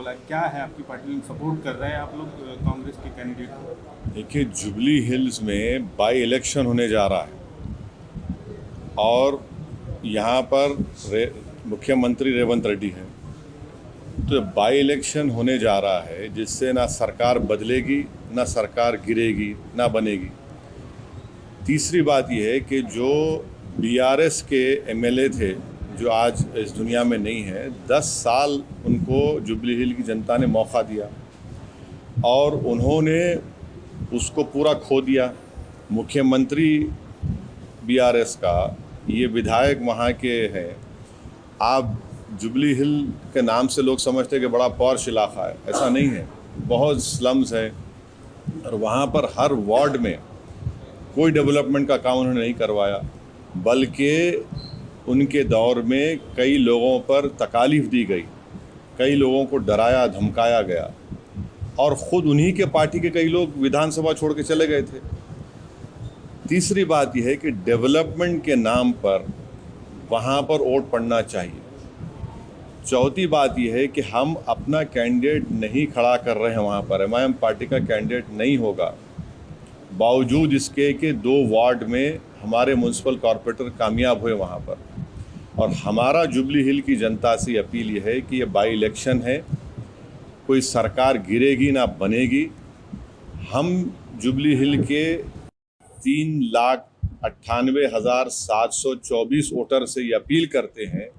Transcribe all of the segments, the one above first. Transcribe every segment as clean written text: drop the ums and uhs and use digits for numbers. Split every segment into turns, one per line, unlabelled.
बोला, क्या है आपकी पार्टी सपोर्ट कर रहे हैं आप लोग कांग्रेस के कैंडिडेट को?
देखिए, जुबली हिल्स में बाई इलेक्शन होने जा रहा है और यहाँ पर मुख्यमंत्री रेवंत रेड्डी हैं। तो बाई इलेक्शन होने जा रहा है जिससे ना सरकार बदलेगी, ना सरकार गिरेगी, ना बनेगी। तीसरी बात यह है कि जो बीआरएस के एमएलए थे जो आज इस दुनिया में नहीं है, 10 साल उनको जुबली हिल की जनता ने मौका दिया और उन्होंने उसको पूरा खो दिया। मुख्यमंत्री बीआरएस का, ये विधायक वहाँ के हैं। आप जुबली हिल के नाम से लोग समझते हैं कि बड़ा पॉश इलाका है, ऐसा नहीं है। बहुत स्लम्स है और वहाँ पर हर वार्ड में कोई डेवलपमेंट का काम उन्होंने नहीं करवाया, बल्कि उनके दौर में कई लोगों पर तकालीफ दी गई, कई लोगों को डराया धमकाया गया और ख़ुद उन्हीं के पार्टी के कई लोग विधानसभा छोड़ के चले गए थे। तीसरी बात यह है कि डेवलपमेंट के नाम पर वहाँ पर वोट पड़ना चाहिए। चौथी बात यह है कि हम अपना कैंडिडेट नहीं खड़ा कर रहे हैं वहाँ पर, एमआईएम पार्टी का कैंडिडेट नहीं होगा, बावजूद इसके कि 2 वार्ड में हमारे म्यूनसिपल कॉरपोरेटर कामयाब हुए वहाँ पर। और हमारा जुबली हिल की जनता से अपील ये है कि ये बाई इलेक्शन है, कोई सरकार गिरेगी ना बनेगी। हम जुबली हिल के 3,98,724 वोटर से ये अपील करते हैं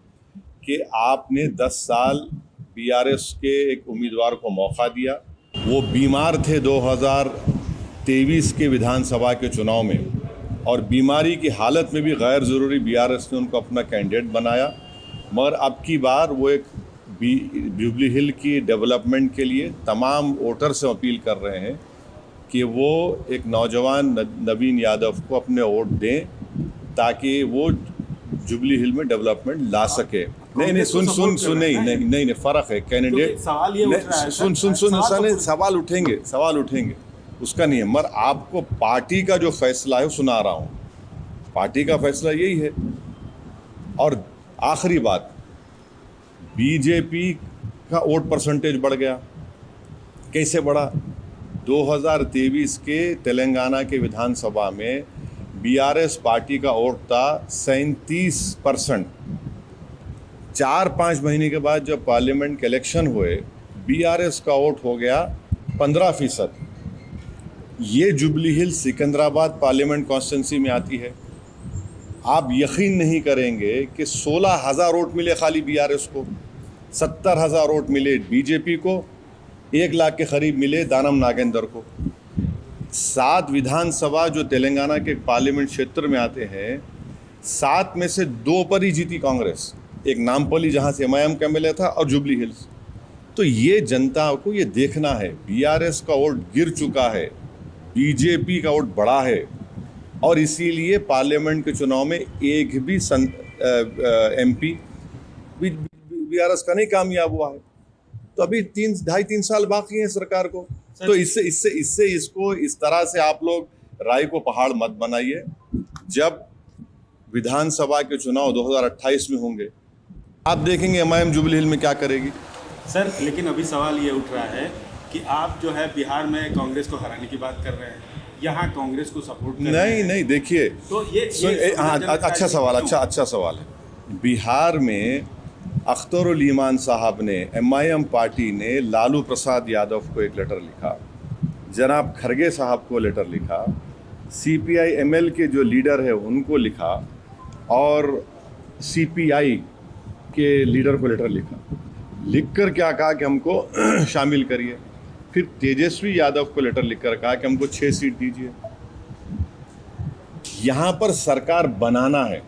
कि आपने 10 साल बीआरएस के एक उम्मीदवार को मौका दिया। वो बीमार थे 2023 के विधानसभा के चुनाव में और बीमारी की हालत में भी गैर ज़रूरी बीआरएस ने उनको अपना कैंडिडेट बनाया, मगर अब की बार वो एक जुबली हिल की डेवलपमेंट के लिए तमाम वोटर से अपील कर रहे हैं कि वो एक नौजवान नवीन यादव को अपने वोट दें ताकि वो जुबली हिल में डेवलपमेंट ला सके। नहीं, सुन, फ़र्क है कैंडिडेट।
सवाल ये उठ रहा है,
सुन, सवाल उठेंगे, उसका नहीं है, मगर आपको पार्टी का जो फैसला है वो सुना रहा हूँ। पार्टी का फैसला यही है। और आखिरी बात, बीजेपी का वोट परसेंटेज बढ़ गया। कैसे बढ़ा? 2023 के तेलंगाना के विधानसभा में बीआरएस पार्टी का वोट था 37%। 4-5 महीने के बाद जब पार्लियामेंट के इलेक्शन हुए, बीआरएस का वोट हो गया 15%। ये जुबली हिल सिकंदराबाद पार्लियामेंट कॉन्स्टिट्यूंसी में आती है। आप यकीन नहीं करेंगे कि 16,000 वोट मिले खाली बीआरएस को, 70,000 वोट मिले बीजेपी को, 1 लाख के करीब मिले दानम नागेंद्र को। 7 विधानसभा जो तेलंगाना के पार्लियामेंट क्षेत्र में आते हैं, 7 में से 2 पर ही जीती कांग्रेस। एक नामपल्ली जहाँ से एमआईएम का एमएलए था और जुबली हिल्स। तो ये जनता को ये देखना है, बीआरएस का वोट गिर चुका है, बीजेपी का वोट बढ़ा है और इसीलिए पार्लियामेंट के चुनाव में एक भी एमपी बीआरएस का नहीं कामयाब हुआ है। तो अभी 2.5-3 साल बाकी हैं सरकार को। तो इससे इसको इस तरह से आप लोग राय को पहाड़ मत बनाइए। जब विधानसभा के चुनाव 2028 में होंगे, आप देखेंगे एमआईएम जुबली हिल में क्या करेगी।
सर, लेकिन अभी सवाल ये उठ रहा है कि आप जो है बिहार में कांग्रेस को हराने की बात कर रहे हैं, यहाँ कांग्रेस को सपोर्ट कर रहे हैं।
नहीं, देखिए,
तो ये
अच्छा सवाल है। बिहार में अख्तरुल ईमान साहब ने, एमआईएम पार्टी ने लालू प्रसाद यादव को एक लेटर लिखा, जनाब खरगे साहब को लेटर लिखा, सीपीआई एमएल के जो लीडर है उनको लिखा और सीपीआई के लीडर को लेटर लिखकर क्या कहा कि हमको शामिल करिए। फिर तेजस्वी यादव को लेटर लिखकर कहा कि हमको 6 सीट दीजिए। यहाँ पर सरकार बनाना है।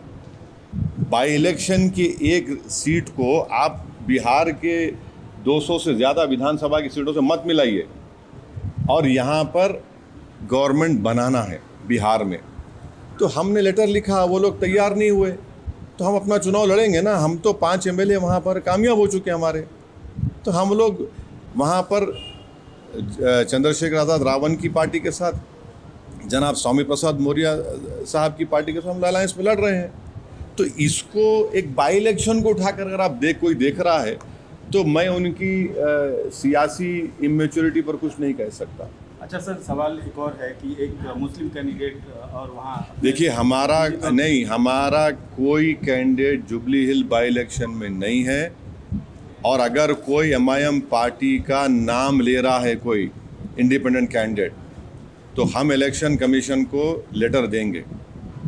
बाई इलेक्शन की एक सीट को आप बिहार के 200 से ज़्यादा विधानसभा की सीटों से मत मिलाइए और यहाँ पर गवर्नमेंट बनाना है बिहार में। तो हमने लेटर लिखा, वो लोग तैयार नहीं हुए, तो हम अपना चुनाव लड़ेंगे ना। हम तो 5 एमएलए वहाँ पर कामयाब हो चुके हैं हमारे, तो हम लोग वहाँ पर चंद्रशेखर आज़ाद रावण की पार्टी के साथ, जनाब स्वामी प्रसाद मौर्य साहब की पार्टी के साथ हम अलायंस में लड़ रहे हैं। तो इसको एक बाई इलेक्शन को उठाकर अगर आप कोई देख रहा है तो मैं उनकी सियासी इमेच्योरिटी पर कुछ नहीं कह सकता।
अच्छा सर, सवाल एक और है कि एक मुस्लिम कैंडिडेट और वहाँ
देखिए, हमारा कोई candidate jubilee hill by election में नहीं है, और अगर कोई एमआईएम पार्टी का नाम ले रहा है कोई इंडिपेंडेंट कैंडिडेट, तो हम इलेक्शन कमीशन को लेटर देंगे।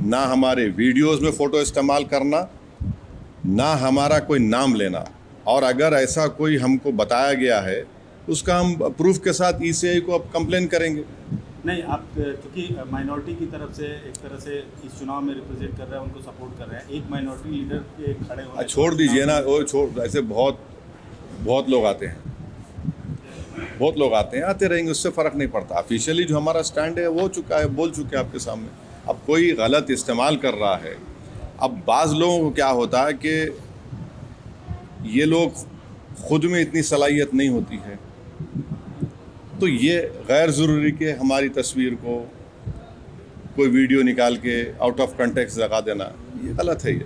ना हमारे वीडियोस में फ़ोटो इस्तेमाल करना, ना हमारा कोई नाम लेना, और अगर ऐसा कोई हमको बताया गया है उसका हम प्रूफ के साथ ईसीआई को अब कंप्लेन करेंगे।
नहीं, आप क्योंकि माइनॉरिटी की तरफ से एक तरह से इस चुनाव में रिप्रेजेंट कर रहे हैं, उनको सपोर्ट कर रहे हैं, एक माइनॉरिटी लीडर के खड़े होने
छोड़ दीजिए ना, वो ऐसे बहुत लोग आते हैं, आते रहेंगे, उससे फ़र्क नहीं पड़ता। ऑफिशियली जो हमारा स्टैंड है वो चुका है, बोल चुके हैं आपके सामने। अब कोई गलत इस्तेमाल कर रहा है, अब बाज़ लोगों को क्या होता है कि ये लोग खुद में इतनी सलाहियत नहीं होती है, तो ये गैर ज़रूरी के हमारी तस्वीर को कोई वीडियो निकाल के आउट ऑफ कंटेक्स्ट लगा देना, ये गलत है। ये